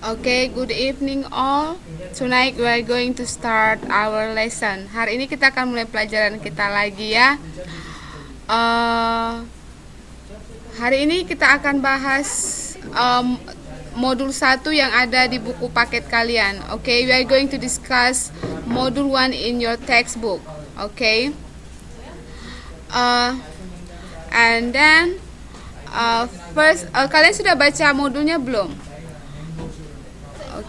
Okay, good evening all. Tonight we are going to start our lesson. Hari ini kita akan mulai pelajaran kita lagi ya. Uh, Hari ini kita akan bahas modul 1 yang ada di buku paket kalian. Okay, we are going to discuss module 1 in your textbook. Okay. And then first, kalian sudah baca modulnya belum?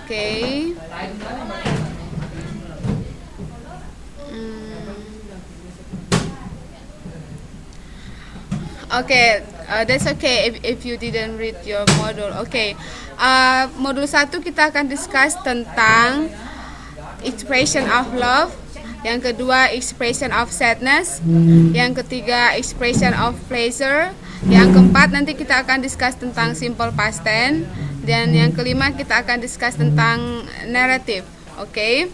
Okay. Okay, that's okay if you didn't read your module. Okay, modul 1 kita akan discuss tentang expression of love. Yang kedua, expression of sadness. Yang ketiga, expression of pleasure. Yang keempat, nanti kita akan discuss tentang simple past tense. Dan yang kelima, kita akan discuss tentang narrative. Okay.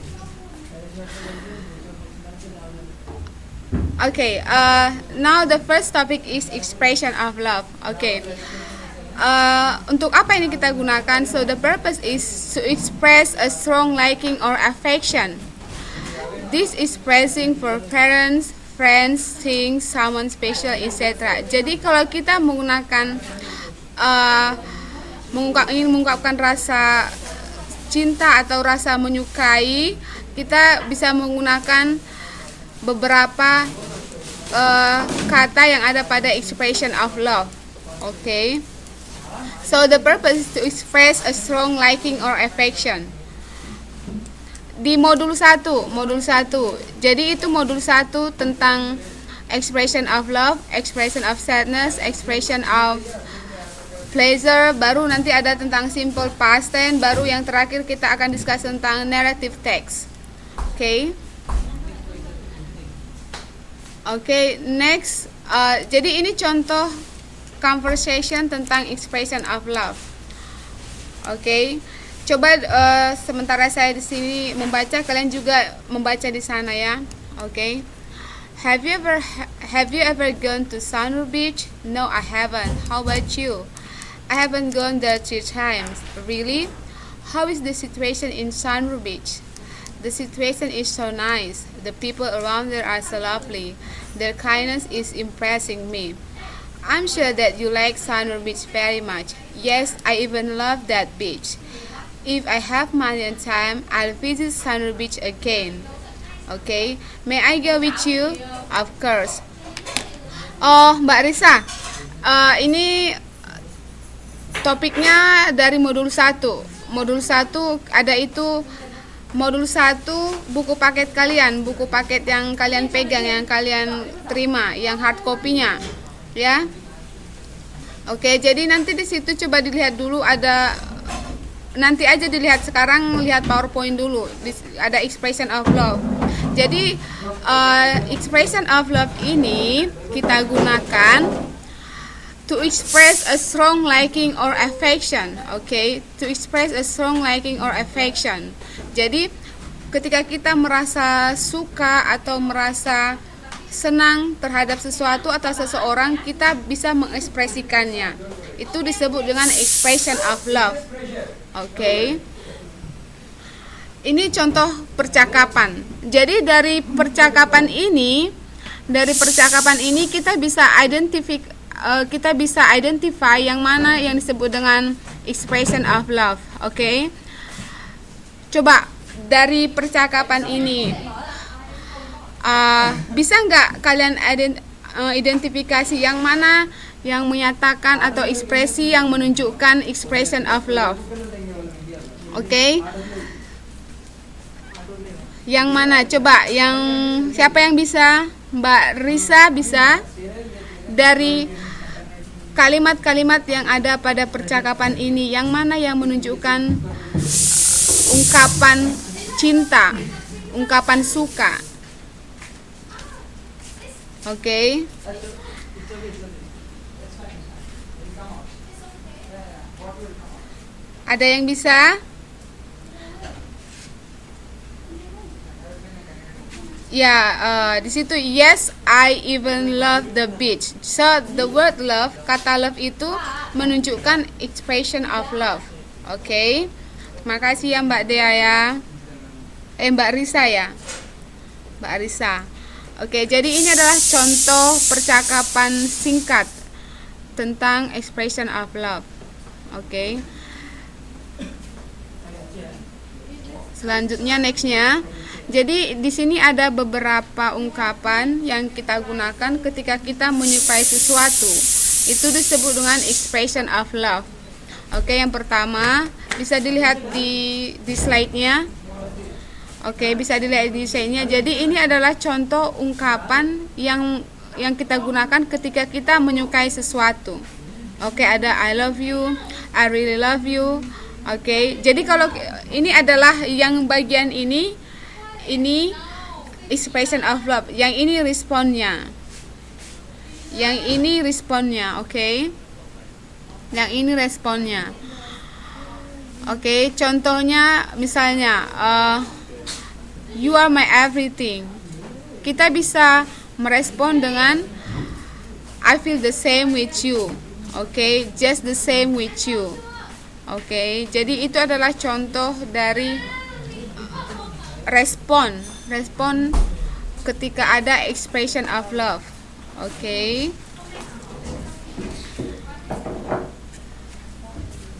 Okay, now the first topic is expression of love. Okay. Untuk apa ini kita gunakan? So the purpose is to express a strong liking or affection. This expressing for parents, friends, things, someone special, etc. Jadi kalau kita menggunakan ingin mengungkapkan rasa cinta atau rasa menyukai, kita bisa menggunakan beberapa kata yang ada pada expression of love. Okay. So the purpose is to express a strong liking or affection. Di modul 1. Jadi itu modul 1 tentang expression of love, expression of sadness, expression of pleasure, baru nanti ada tentang simple past tense, baru yang terakhir kita akan discuss tentang narrative text. Okay. Okay, next. Jadi ini contoh conversation tentang expression of love. Okay. Coba sementara saya di sini membaca, kalian juga membaca di sana ya. Okay. Have you ever gone to Sunrise Beach? No, I haven't. How about you? I haven't gone there 3 times. Really? How is the situation in Sunrise Beach? The situation is so nice. The people around there are so lovely. Their kindness is impressing me. I'm sure that you like Sunrise Beach very much. Yes, I even love that beach. If I have money and time, I'll visit Sunrise Beach again. Okay? May I go with you? Of course. Oh, Mbak Risa, ini topiknya dari modul 1. Modul 1 ada itu. Modul 1 buku paket kalian, buku paket yang kalian pegang, yang kalian terima, yang hard copy-nya, ya. Oke, jadi nanti di situ coba dilihat dulu, ada nanti aja dilihat, sekarang lihat PowerPoint dulu. Ada expression of love. Jadi expression of love ini kita gunakan to express a strong liking or affection. Okay, to express a strong liking or affection. Jadi ketika kita merasa suka atau merasa senang terhadap sesuatu atau seseorang, kita bisa mengekspresikannya. Itu disebut dengan expression of love. Okay. Ini contoh percakapan. Jadi dari percakapan ini kita bisa identify yang mana yang disebut dengan expression of love. Okay. Coba dari percakapan ini bisa nggak kalian identifikasi yang mana yang menyatakan atau ekspresi yang menunjukkan expression of love? Okay. Yang mana? Coba siapa yang bisa? Mbak Risa bisa? Dari kalimat-kalimat yang ada pada percakapan ini, yang mana yang menunjukkan ungkapan cinta, ungkapan suka? Oke. Ada yang bisa? Ya, di situ yes, I even love the beach. So the word love, kata love itu menunjukkan expression of love. Okay. Makasih ya Mbak Dea ya. Mbak Risa ya. Mbak Risa. Oke, jadi ini adalah contoh percakapan singkat tentang expression of love. Oke. Selanjutnya nextnya. Jadi di sini ada beberapa ungkapan yang kita gunakan ketika kita menyukai sesuatu. Itu disebut dengan expression of love. Oke, yang pertama bisa dilihat di slide-nya. Oke, bisa dilihat di slide-nya. Jadi ini adalah contoh ungkapan yang kita gunakan ketika kita menyukai sesuatu. Oke, ada I love you, I really love you. Oke, jadi kalau ini adalah yang bagian ini expression of love. Yang ini responnya. Yang ini responnya, oke. Yang ini responnya. Oke, contohnya misalnya you are my everything. Kita bisa merespon dengan I feel the same with you. Oke, just the same with you. Oke, jadi itu adalah contoh dari respon ketika ada expression of love. Oke.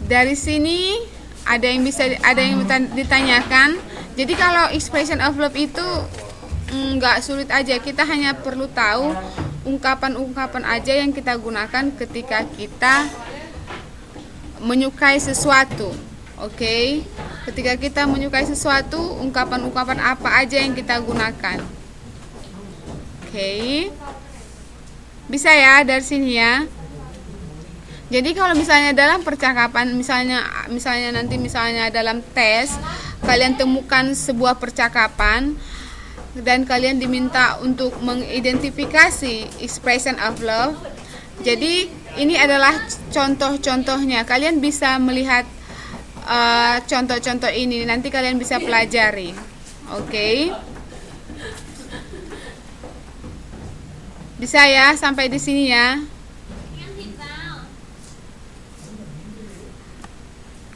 Dari sini ada yang ditanyakan. Jadi kalau expression of love itu nggak sulit aja. Kita hanya perlu tahu ungkapan-ungkapan aja yang kita gunakan ketika kita menyukai sesuatu. Oke. Ketika kita menyukai sesuatu, ungkapan-ungkapan apa aja yang kita gunakan. Oke. Bisa ya dari sini ya. Jadi kalau misalnya dalam percakapan, misalnya nanti dalam tes kalian temukan sebuah percakapan dan kalian diminta untuk mengidentifikasi expression of love. Jadi ini adalah contoh-contohnya. Kalian bisa melihat contoh-contoh ini, nanti kalian bisa pelajari. Oke. Bisa ya sampai di sini ya.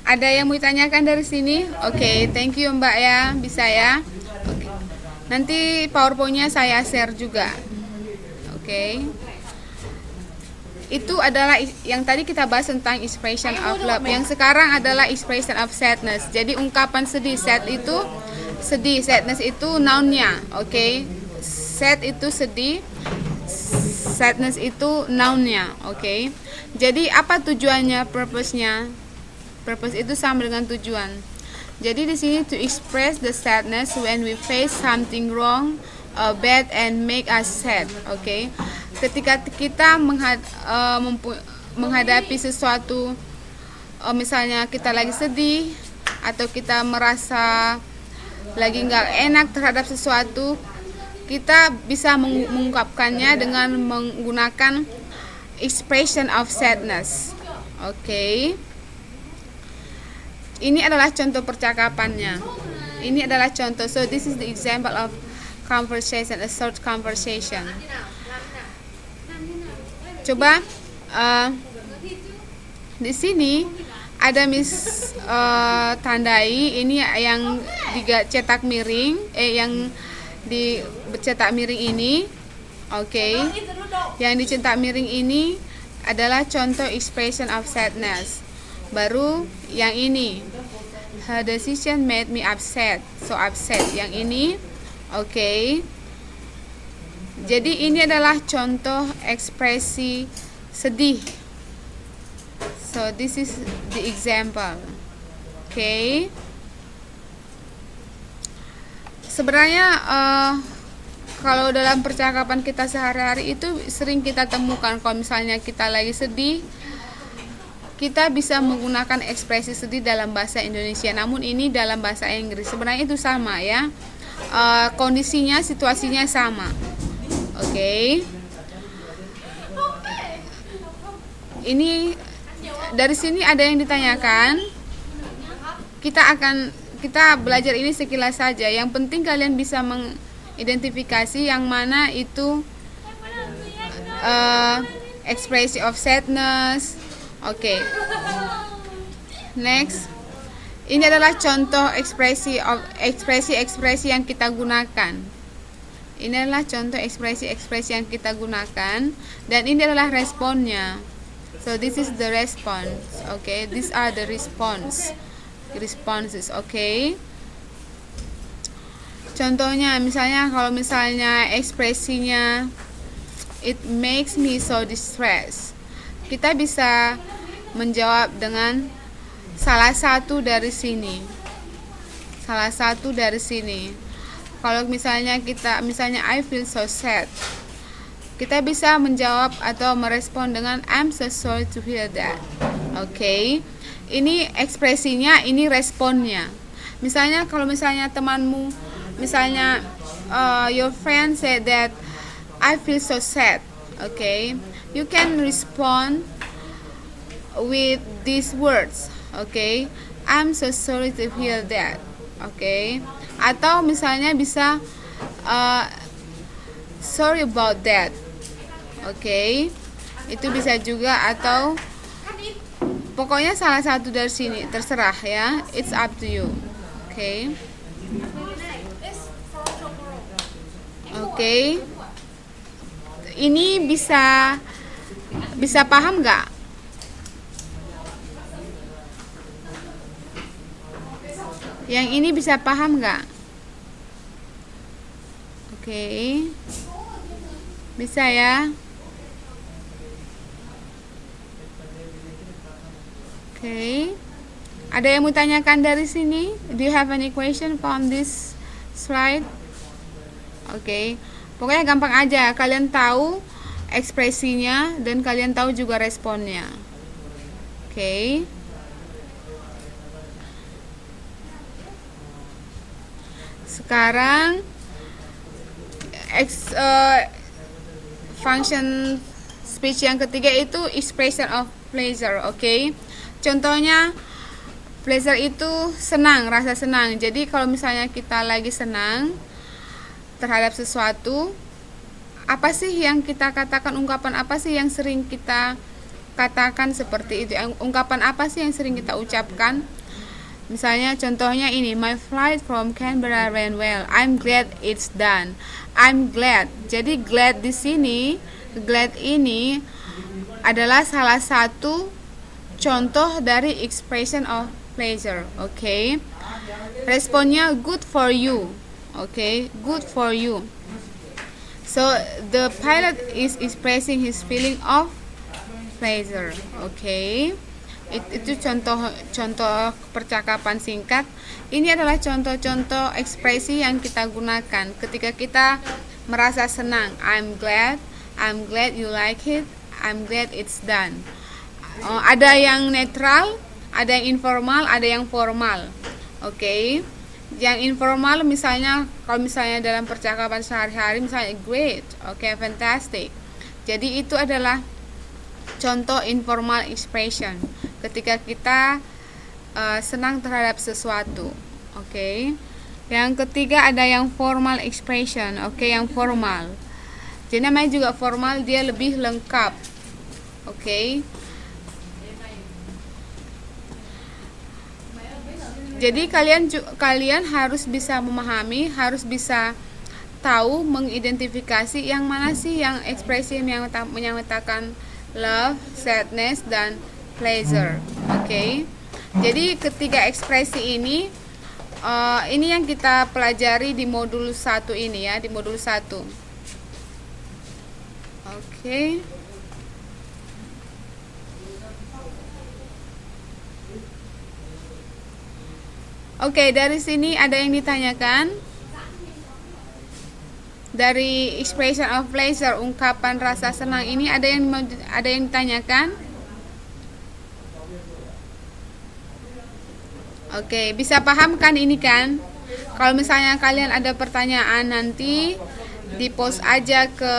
Ada yang mau ditanyakan dari sini? Oke, thank you Mbak ya, bisa ya. Oke. Nanti PowerPoint-nya saya share juga. Oke. Itu adalah yang tadi kita bahas tentang expression of love. Yang sekarang adalah expression of sadness. Jadi ungkapan sedih, sadness itu noun-nya. Oke. Sad itu sedih, sadness itu noun-nya. Oke. Jadi apa tujuannya, purpose-nya? Purpose itu sama dengan tujuan. Jadi di sini to express the sadness when we face something wrong, bad and make us sad. Oke. Ketika kita menghadapi sesuatu, misalnya kita lagi sedih atau kita merasa lagi nggak enak terhadap sesuatu, kita bisa mengungkapkannya dengan menggunakan expression of sadness. Oke. Ini adalah contoh percakapannya. Ini adalah contoh. So this is the example of conversation, a short conversation. Coba di sini ada Miss tandai ini yang dicetak miring, yang dicetak miring ini. Oke. Yang dicetak miring ini adalah contoh expression of sadness. Baru yang ini, her decision made me upset, so upset. Yang ini, oke. Jadi ini adalah contoh ekspresi sedih. So this is the example. Oke. Sebenarnya kalau dalam percakapan kita sehari-hari itu sering kita temukan kalau misalnya kita lagi sedih, kita bisa menggunakan ekspresi sedih dalam bahasa Indonesia. Namun ini dalam bahasa Inggris. Sebenarnya itu sama ya. Kondisinya, situasinya sama. Oke. Ini dari sini ada yang ditanyakan. Kita belajar ini sekilas saja. Yang penting kalian bisa mengidentifikasi yang mana itu expression of sadness. Oke. Next. Ini adalah contoh ekspresi yang kita gunakan. Ini adalah contoh ekspresi yang kita gunakan, dan ini adalah responnya. So this is the response. Okay, these are the responses. Okay. Contohnya, kalau misalnya ekspresinya it makes me so distressed, kita bisa menjawab dengan salah satu dari sini. Kalau misalnya I feel so sad, kita bisa menjawab atau merespon dengan I'm so sorry to hear that. Okay. Ini ekspresinya, ini responnya. Kalau misalnya temanmu, your friend said that I feel so sad. Okay. You can respond with these words. Okay, I'm so sorry to hear that. Okay, atau misalnya bisa sorry about that. Okay, itu bisa juga, atau pokoknya salah satu dari sini, terserah ya. It's up to you. Okay. Okay. Ini bisa paham nggak? Yang ini bisa paham nggak? Oke. Bisa ya? Oke. Ada yang mau tanyakan dari sini? Do you have any question from this slide? Oke. Pokoknya gampang aja. Kalian tahu ekspresinya dan kalian tahu juga responnya. Oke. Sekarang function speech yang ketiga itu expression of pleasure. Okay. Contohnya, pleasure itu senang, rasa senang. Jadi kalau misalnya kita lagi senang terhadap sesuatu, apa sih yang kita katakan, ungkapan apa sih yang sering kita katakan seperti itu? Ungkapan apa sih yang sering kita ucapkan? Misalnya contohnya ini, my flight from Canberra ran well. I'm glad it's done. I'm glad. Jadi glad di sini, glad ini adalah salah satu contoh dari expression of pleasure. Okay. Responnya good for you. Okay, good for you. So the pilot is expressing his feeling of pleasure. Okay. Itu contoh percakapan singkat. Ini adalah contoh-contoh ekspresi yang kita gunakan ketika kita merasa senang. I'm glad you like it, I'm glad it's done. Ada yang netral, ada yang informal, ada yang formal. Oke. Yang informal kalau misalnya dalam percakapan sehari-hari, misalnya great, okay, fantastic. Jadi itu adalah contoh informal expression ketika kita senang terhadap sesuatu. Oke. Yang ketiga ada yang formal expression. Oke, yang formal. Jadi namanya juga formal, dia lebih lengkap. Oke. Jadi kalian harus bisa memahami, harus bisa tahu, mengidentifikasi yang mana sih yang ekspresi yang menyatakan love, sadness, dan pleasure. Oke. Jadi ketiga ekspresi ini yang kita pelajari di modul 1 ini ya, di modul 1. Oke. Oke, dari sini ada yang ditanyakan? Dari expression of pleasure, ungkapan rasa senang ini ada yang ditanyakan? Oke, bisa paham kan ini kan? Kalau misalnya kalian ada pertanyaan, nanti di post aja ke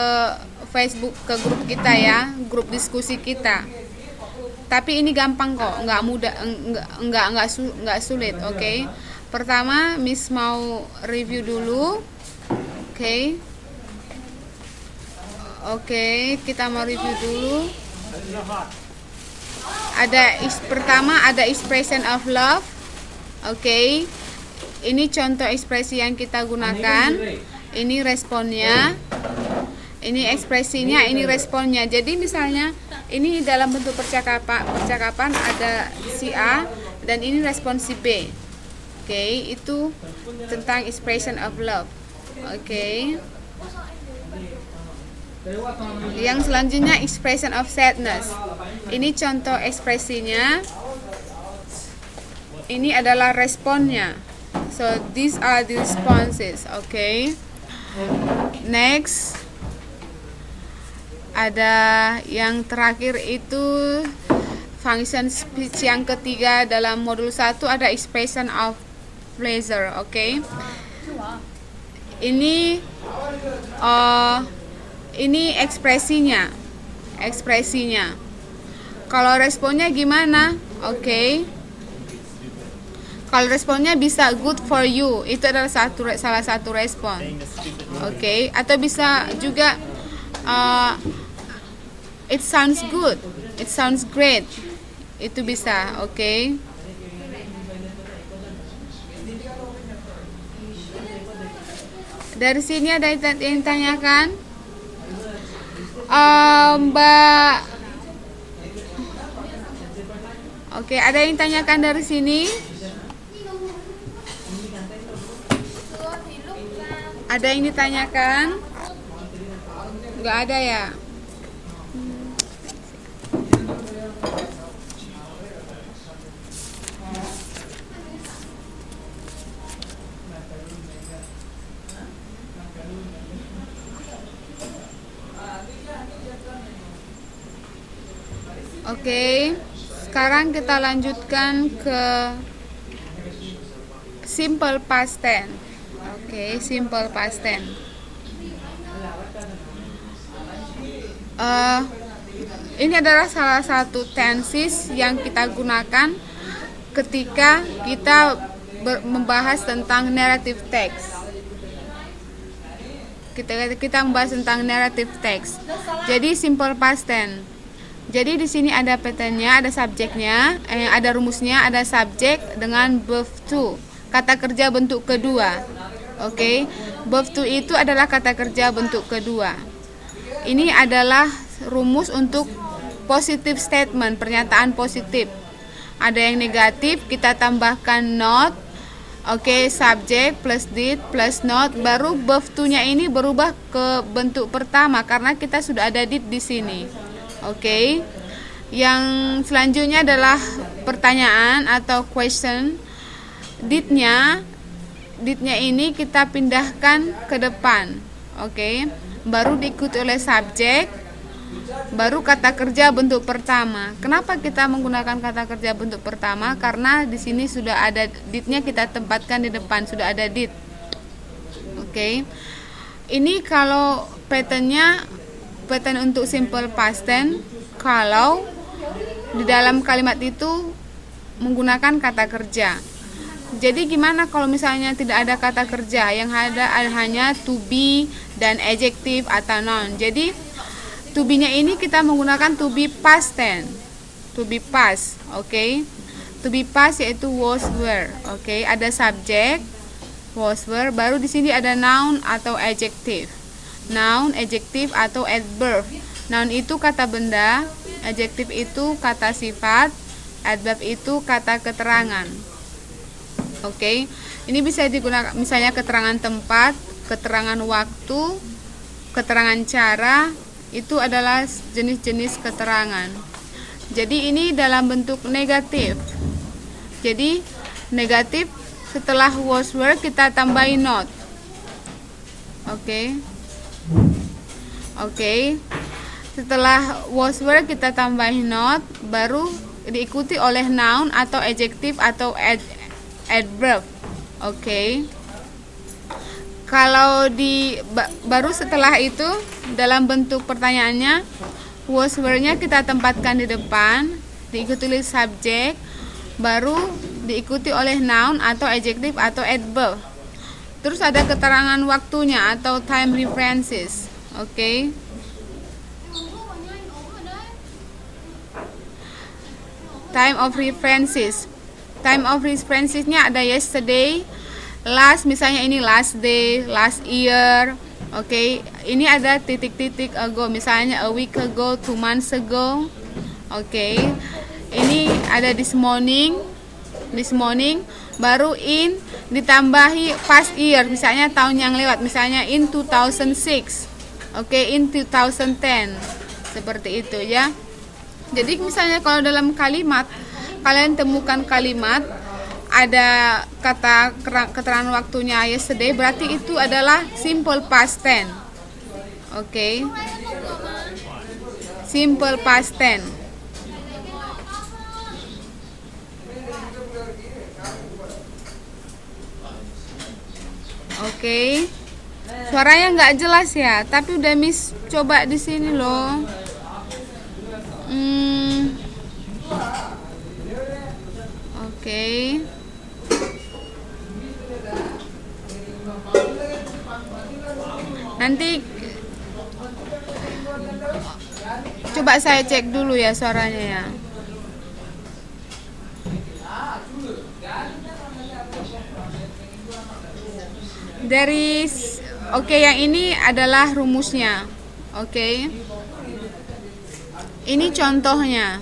Facebook, ke grup kita ya, grup diskusi kita. Tapi ini gampang kok, nggak mudah, nggak sulit. Oke. Pertama, Miss mau review dulu. Oke, kita mau review dulu. Pertama ada expression of love. Oke. Ini contoh ekspresi yang kita gunakan. Ini responnya. Ini ekspresinya, ini responnya. Jadi misalnya ini dalam bentuk percakapan ada si A dan ini respon si B. Oke, itu tentang expression of love. Oke. Yang selanjutnya expression of sadness. Ini contoh ekspresinya. Ini adalah responnya. So these are the responses. Okay. Next, ada yang terakhir itu function speech yang ketiga dalam modul 1 ada expression of pleasure. Okay. Ini ekspresinya. Kalau responnya gimana? Okay. Kalau responnya bisa good for you, itu adalah salah satu respon. Okay. Atau bisa juga it sounds good, it sounds great, itu bisa. Okay. Dari sini ada yang tanyakan, Mbak. Oke, ada yang tanyakan dari sini? Ada yang ditanyakan? Nggak ada ya? Oke, sekarang kita lanjutkan ke simple past tense. Oke, simple past tense. Ini adalah salah satu tenses yang kita gunakan ketika kita membahas tentang narrative text. Kita membahas tentang narrative text. Jadi simple past tense. Jadi di sini ada patternnya, ada subjeknya, ada rumusnya, ada subjek dengan verb to, kata kerja bentuk kedua. Oke, verb to itu adalah kata kerja bentuk kedua. Ini adalah rumus untuk positive statement, pernyataan positif. Ada yang negatif, kita tambahkan not. Oke, subjek plus did plus not, baru verb to-nya ini berubah ke bentuk pertama karena kita sudah ada did di sini. Oke. Yang selanjutnya adalah pertanyaan atau question. Did-nya ini kita pindahkan ke depan. Oke. Baru diikuti oleh subjek, baru kata kerja bentuk pertama. Kenapa kita menggunakan kata kerja bentuk pertama? Karena di sini sudah ada did-nya, kita tempatkan di depan, sudah ada did. Oke. Ini kalau pattern untuk simple past tense, kalau di dalam kalimat itu menggunakan kata kerja. Jadi gimana kalau misalnya tidak ada kata kerja, yang ada hanya to be dan adjective atau noun. Jadi to be-nya ini kita menggunakan to be past tense. To be past, oke. To be past yaitu was were, oke. Ada subjek, was were, baru di sini ada noun atau adjective. Noun, adjective atau adverb. Noun itu kata benda, adjective itu kata sifat, adverb itu kata keterangan. Oke. Ini bisa digunakan misalnya keterangan tempat, keterangan waktu, keterangan cara, itu adalah jenis-jenis keterangan. Jadi ini dalam bentuk negatif. Jadi negatif setelah was were kita tambahin not. Oke. Oke. Setelah was were kita tambahin not, baru diikuti oleh noun atau adjective atau adverb. Oke. Kalau baru setelah itu dalam bentuk pertanyaannya, was were-nya kita tempatkan di depan, diikuti oleh subjek, baru diikuti oleh noun atau adjective atau adverb. Terus ada keterangan waktunya atau time references. Oke. Time of references. Time of references-nya ada yesterday, last, misalnya ini last day, last year. Oke, ini ada titik-titik ago, misalnya a week ago, 2 months ago. Oke, ini ada this morning, baru in ditambahi past year, misalnya tahun yang lewat, misalnya in 2006. Oke, in 2010. Seperti itu ya. Jadi misalnya kalau dalam kalimat kalian temukan kalimat ada kata keterangan waktunya yesterday, berarti itu adalah simple past tense. Oke. Simple past tense. Oke. Suaranya nggak jelas ya, tapi udah Miss coba di sini loh. Oke. Nanti coba saya cek dulu ya suaranya ya. Dari yang ini adalah rumusnya. Oke. Ini contohnya.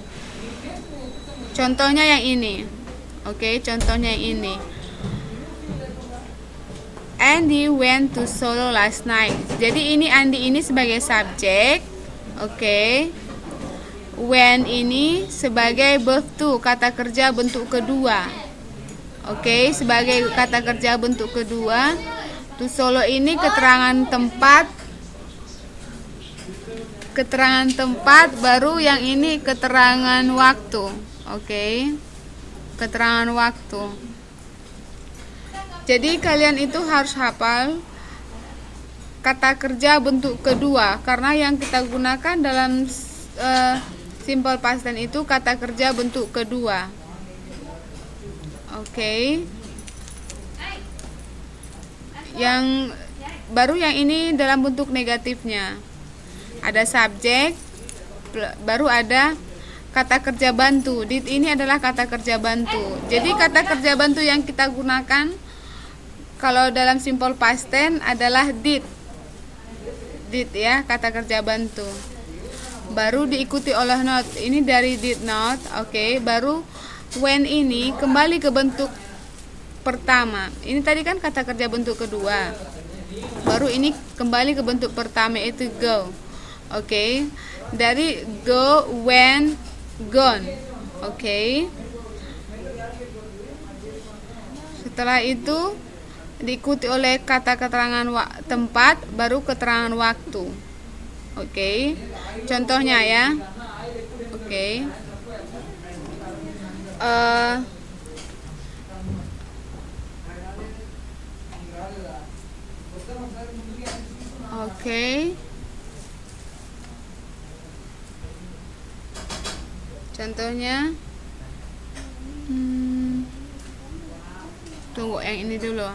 Contohnya yang ini. Oke, contohnya yang ini. Andy went to Solo last night. Jadi ini Andy ini sebagai subjek. Oke. When ini sebagai verb to, kata kerja bentuk kedua. Oke, sebagai kata kerja bentuk kedua. To Solo ini keterangan tempat, baru yang ini keterangan waktu. Oke. Keterangan waktu. Jadi kalian itu harus hafal kata kerja bentuk kedua, karena yang kita gunakan dalam simple past tense itu kata kerja bentuk kedua. Oke. Yang baru yang ini dalam bentuk negatifnya. Ada subjek, baru ada kata kerja bantu. Did ini adalah kata kerja bantu. Jadi kata kerja bantu yang kita gunakan kalau dalam simple past tense adalah did. Did ya, kata kerja bantu. Baru diikuti oleh not. Ini dari did not. Oke, baru when ini kembali ke bentuk pertama. Ini tadi kan kata kerja bentuk kedua. Baru ini kembali ke bentuk pertama, itu go. Oke. Dari go, when, gone. Oke. Setelah itu diikuti oleh kata keterangan tempat, baru keterangan waktu. Oke. Contohnya ya. Oke. Oke. Contohnya tunggu yang ini dulu.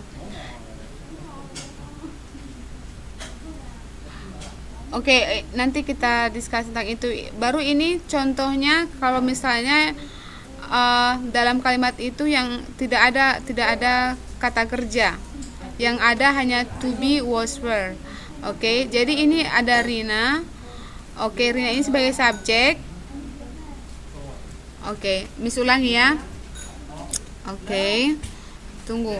Oke, nanti kita diskusi tentang itu. Baru ini contohnya kalau misalnya dalam kalimat itu yang tidak ada kata kerja. Yang ada hanya to be, was, were. Oke, jadi ini ada Rina. Oke, Rina ini sebagai subjek. Oke, Miss ulangi ya. Oke, tunggu.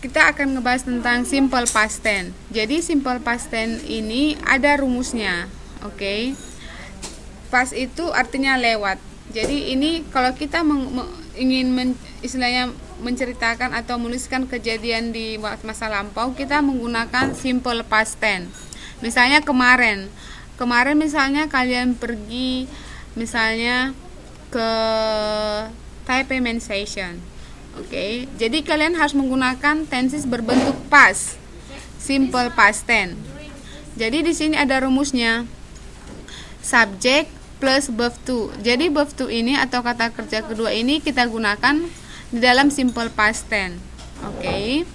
Kita akan ngebahas tentang simple past tense. Jadi simple past tense ini ada rumusnya. Oke. Past itu artinya lewat. Jadi ini kalau kita ingin istilahnya menceritakan atau menuliskan kejadian di masa lampau, kita menggunakan simple past tense. Misalnya kemarin misalnya kalian pergi misalnya ke Taipei Main Station. Oke, jadi kalian harus menggunakan tenses berbentuk past, simple past tense. Jadi di sini ada rumusnya. Subject plus verb to. Jadi verb to ini atau kata kerja kedua ini kita gunakan di dalam simple past tense. Oke.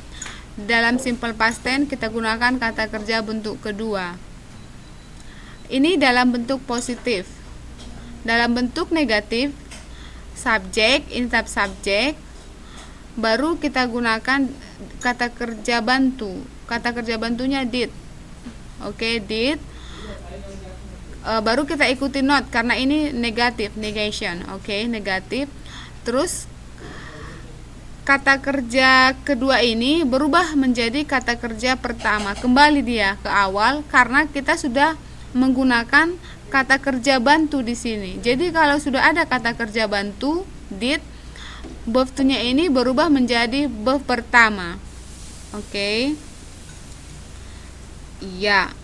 Dalam simple past tense kita gunakan kata kerja bentuk kedua. Ini dalam bentuk positif. Dalam bentuk negatif, subjek, ini tab subjek. Baru kita gunakan kata kerja bantu. Kata kerja bantunya did. Oke, did. Baru kita ikuti not karena ini negatif, negation. Oke, negatif. Terus kata kerja kedua ini berubah menjadi kata kerja pertama. Kembali dia ke awal karena kita sudah menggunakan kata kerja bantu di sini. Jadi kalau sudah ada kata kerja bantu, did, verb to-nya ini berubah menjadi verb pertama. Oke. Iya.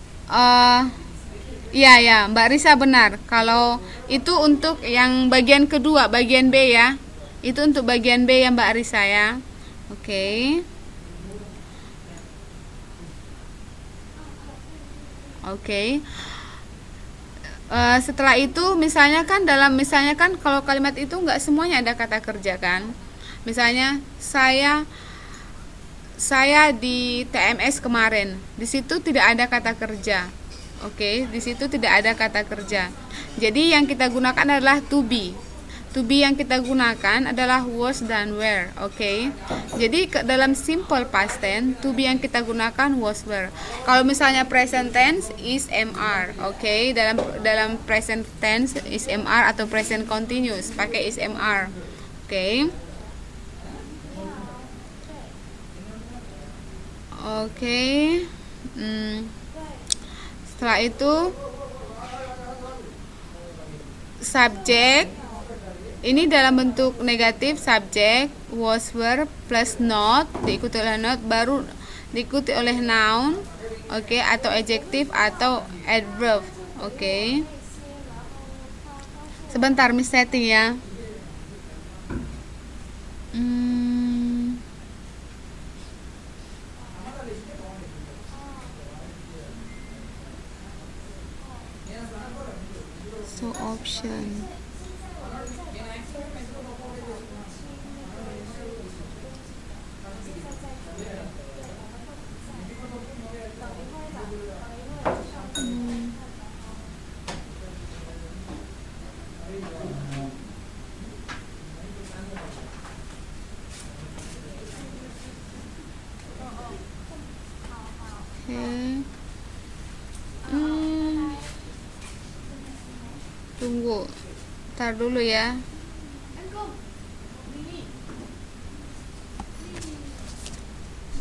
Ya, Mbak Risa benar. Kalau itu untuk yang bagian kedua, bagian B ya. Itu untuk bagian B ya Mbak Risa ya. Oke. Oke. Setelah itu misalnya kan kalau kalimat itu nggak semuanya ada kata kerja kan. Misalnya saya di TMS kemarin, di situ tidak ada kata kerja. Oke, di situ tidak ada kata kerja. Jadi yang kita gunakan adalah to be. To be yang kita gunakan adalah was dan were. Oke. Jadi dalam simple past tense, to be yang kita gunakan was, were. Kalau misalnya present tense is MR. Oke. Dalam present tense is MR atau present continuous pakai is MR. Oke. Oke. Setelah itu subjek ini dalam bentuk negatif, subjek was, were plus not diikuti oleh not, baru diikuti oleh noun, oke, atau adjektif atau adverb. Oke. Sebentar, Miss setting ya. So option. Tunggu, ntar dulu ya.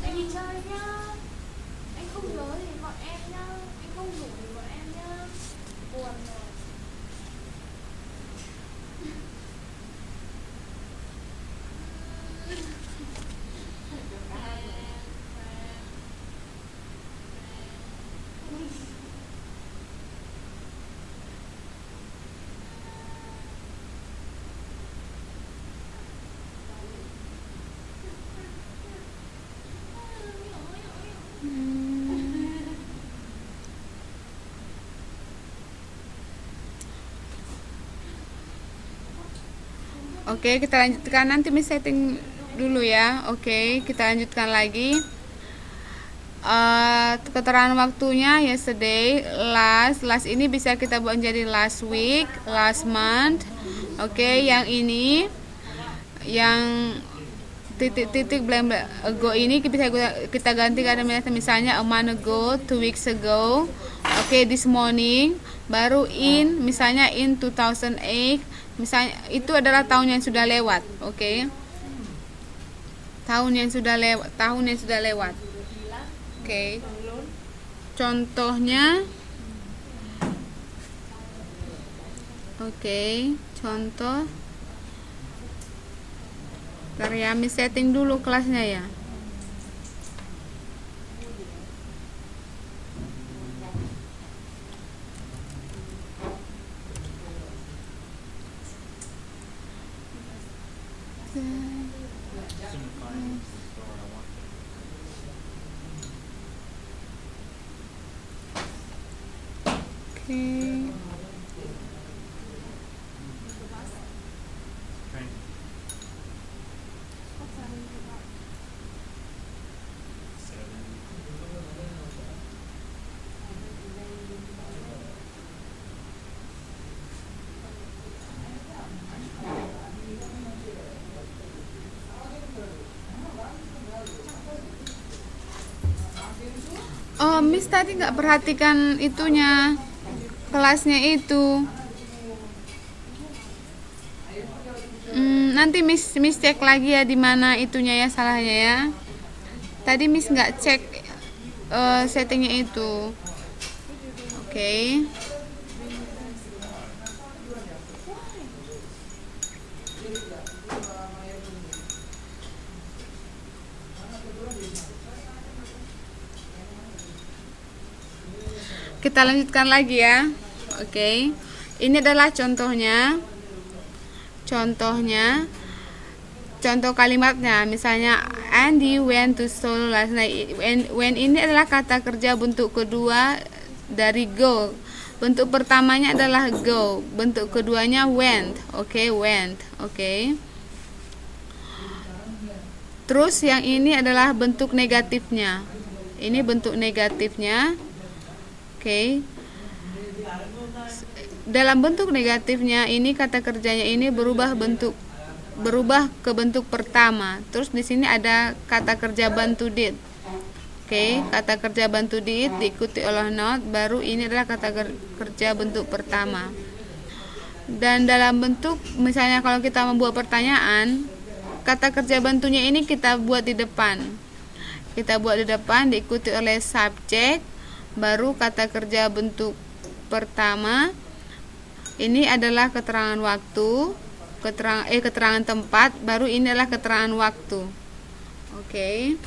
Anh đi chơi nhá. Anh không nhớ thì gọi em nhá. Anh không ngủ thì gọi em nhá. Buồn rồi. Oke, kita lanjutkan nanti Miss setting dulu ya. Oke, kita lanjutkan lagi. Keterangan waktunya yesterday, last ini bisa kita buat jadi last week, last month. Oke, yang ini yang titik-titik blank ago ini kita ganti karena misalnya a month ago, 2 weeks ago. Oke, this morning, baru in misalnya in 2008. Misalnya itu adalah tahun yang sudah lewat. Oke. Tahun yang sudah lewat. Oke. Contohnya contoh karya Miss setting dulu kelasnya ya. Oke. Miss tadi nggak perhatikan itunya, kelasnya itu. Nanti Miss cek lagi ya di mana itunya ya salahnya ya. Tadi Miss nggak cek settingnya itu. Oke. Kita lanjutkan lagi ya. Oke. Ini adalah contohnya. Contoh kalimatnya, misalnya Andy went to Seoul last night. When ini adalah kata kerja bentuk kedua dari go. Bentuk pertamanya adalah go, bentuk keduanya went. Oke, went. Oke. Terus yang ini adalah bentuk negatifnya. Ini bentuk negatifnya. Oke. Dalam bentuk negatifnya ini kata kerjanya ini berubah ke bentuk pertama. Terus di sini ada kata kerja bantu did. Oke, kata kerja bantu did diikuti oleh not, baru ini adalah kata kerja bentuk pertama. Dan dalam bentuk misalnya kalau kita membuat pertanyaan, kata kerja bantunya ini kita buat di depan. Kita buat di depan diikuti oleh subjek, baru kata kerja bentuk pertama. Ini adalah keterangan waktu, keterangan tempat, baru ini adalah keterangan waktu. Oke.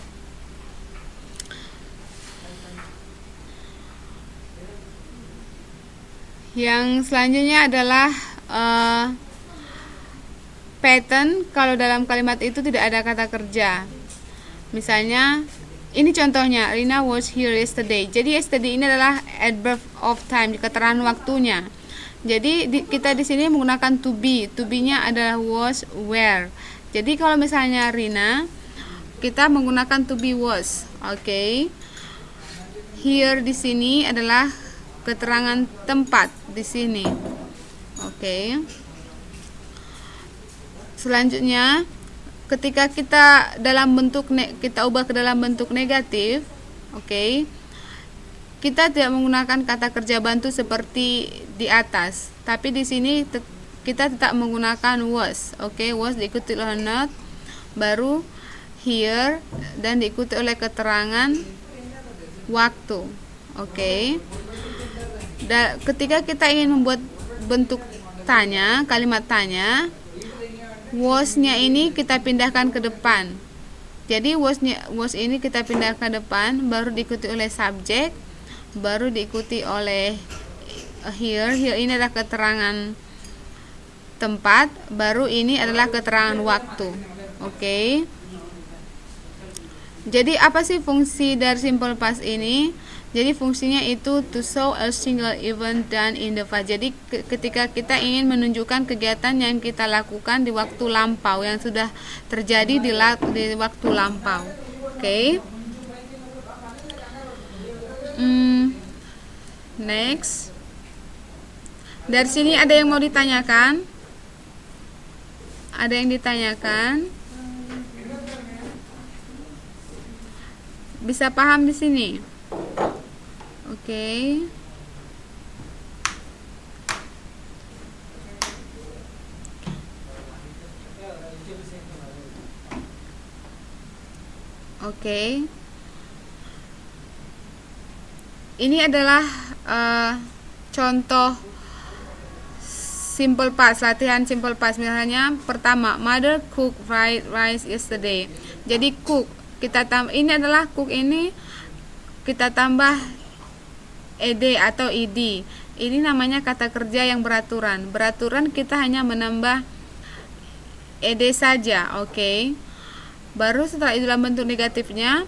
Yang selanjutnya adalah pattern. Kalau dalam kalimat itu tidak ada kata kerja. Misalnya, ini contohnya, Rina was here yesterday. Jadi yesterday ini adalah adverb of time, keterangan waktunya. Jadi kita di sini menggunakan to be. To be-nya adalah was, were. Jadi kalau misalnya Rina, kita menggunakan to be was. Oke. Here di sini adalah keterangan tempat di sini. Oke. Selanjutnya, ketika kita dalam bentuk kita ubah ke dalam bentuk negatif, oke. Kita tidak menggunakan kata kerja bantu seperti di atas, tapi di sini kita tetap menggunakan was. Oke, was diikuti oleh not, baru here dan diikuti oleh keterangan waktu. Oke. Dan ketika kita ingin membuat bentuk tanya, kalimat tanya, was-nya ini kita pindahkan ke depan. Jadi was ini kita pindahkan ke depan, baru diikuti oleh subjek, baru diikuti oleh here. Here ini adalah keterangan tempat, baru ini adalah keterangan waktu. Oke. Jadi apa sih fungsi dari simple past ini? Jadi fungsinya itu to show a single event done in the past. Jadi ketika kita ingin menunjukkan kegiatan yang kita lakukan di waktu lampau, yang sudah terjadi di waktu lampau. Oke. Next. Dari sini ada yang mau ditanyakan? Ada yang ditanyakan? Bisa paham di sini? Oke. Oke. Ini adalah contoh simple past, latihan simple past. Misalnya pertama, mother cook fried rice yesterday. Jadi cook kita tambah, ini adalah cook ini kita tambah ed atau id. Ini namanya kata kerja yang beraturan. Beraturan kita hanya menambah ed saja, oke. Baru setelah itu dalam bentuk negatifnya,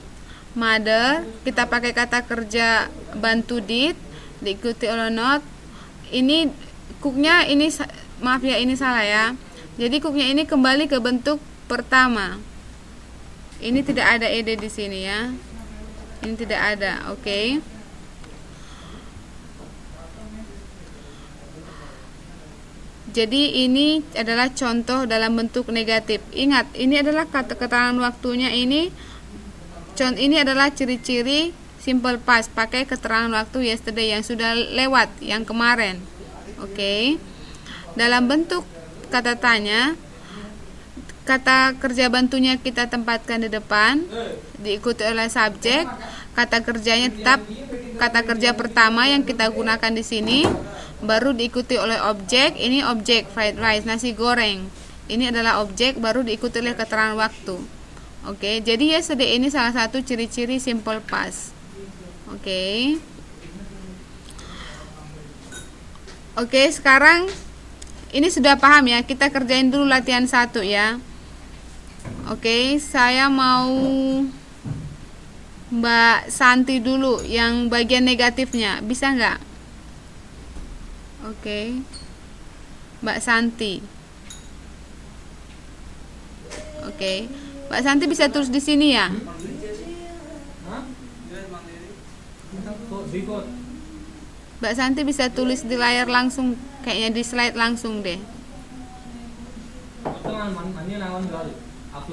mother kita pakai kata kerja bantu did diikuti oleh not. Ini cooknya ini maaf ya, ini salah ya. Jadi cooknya ini kembali ke bentuk pertama. Ini tidak ada ed di sini ya. Ini tidak ada, oke. Jadi ini adalah contoh dalam bentuk negatif. Ingat, ini adalah kata keterangan waktunya ini. Contoh ini adalah ciri-ciri simple past, pakai keterangan waktu yesterday yang sudah lewat, yang kemarin. Oke. Dalam bentuk kata tanya, kata kerja bantunya kita tempatkan di depan, diikuti oleh subjek. Kata kerjanya tetap kata kerja pertama yang kita gunakan di sini, baru diikuti oleh objek. Ini objek fried rice, nasi goreng. Ini adalah objek, baru diikuti oleh keterangan waktu. Oke, jadi yesterday ini salah satu ciri-ciri simple past. Oke. Oke, sekarang ini sudah paham ya. Kita kerjain dulu latihan 1 ya. Oke, saya mau Mbak Santi dulu yang bagian negatifnya. Bisa nggak? Oke. Mbak Santi. Oke. Mbak Santi bisa tulis di sini ya? Mbak Santi bisa tulis di layar langsung, kayaknya di slide langsung deh.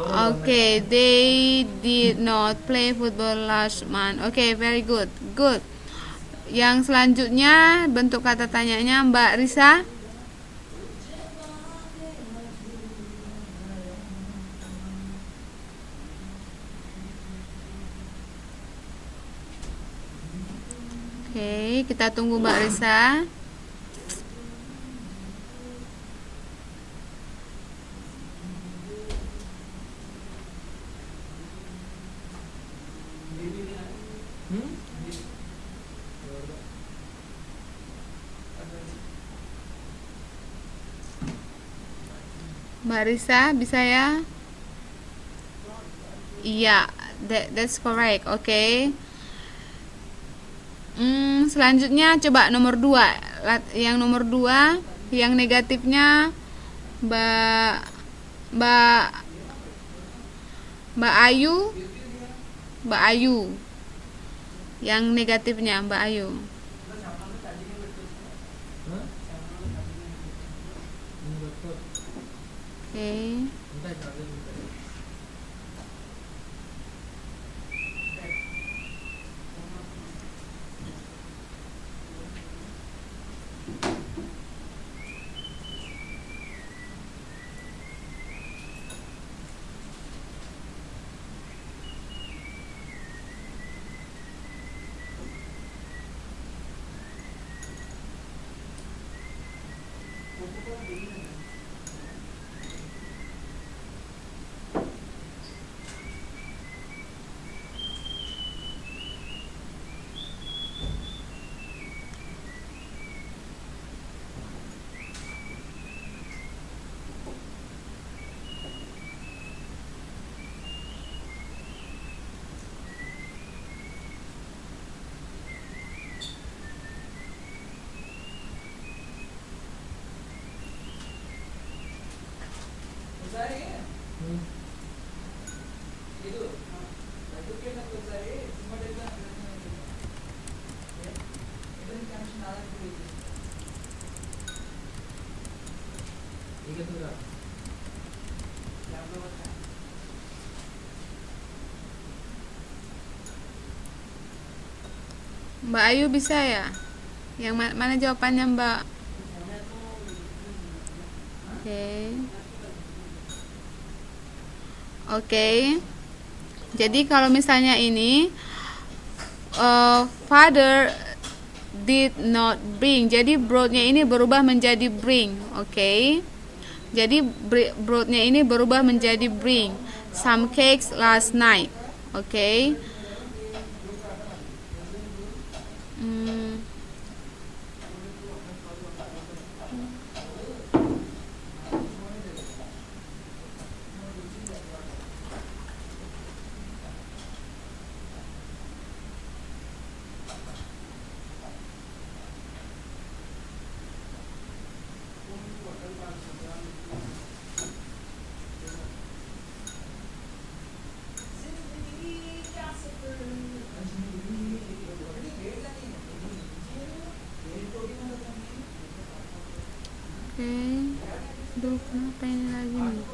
Okay, they did not play football last month. Okay, very good. Good. Yang selanjutnya bentuk kata tanyanya Mbak Risa. Oke, kita tunggu Mbak Risa. Mbak Risa, bisa ya? Iya, that's correct. Oke. Selanjutnya coba nomor 2. Yang nomor 2, yang negatifnya Mbak Ayu. Mbak Ayu. Yang negatifnya Mbak Ayu. Oke. Mbak Ayu bisa ya? Yang mana jawabannya Mbak? Oke. Oke. Jadi kalau misalnya ini father did not bring, jadi brought-nya ini berubah menjadi bring. Oke. Jadi brought-nya ini berubah menjadi bring some cakes last night. Oke. Oke. Aduh, kenapa ini lagi nih?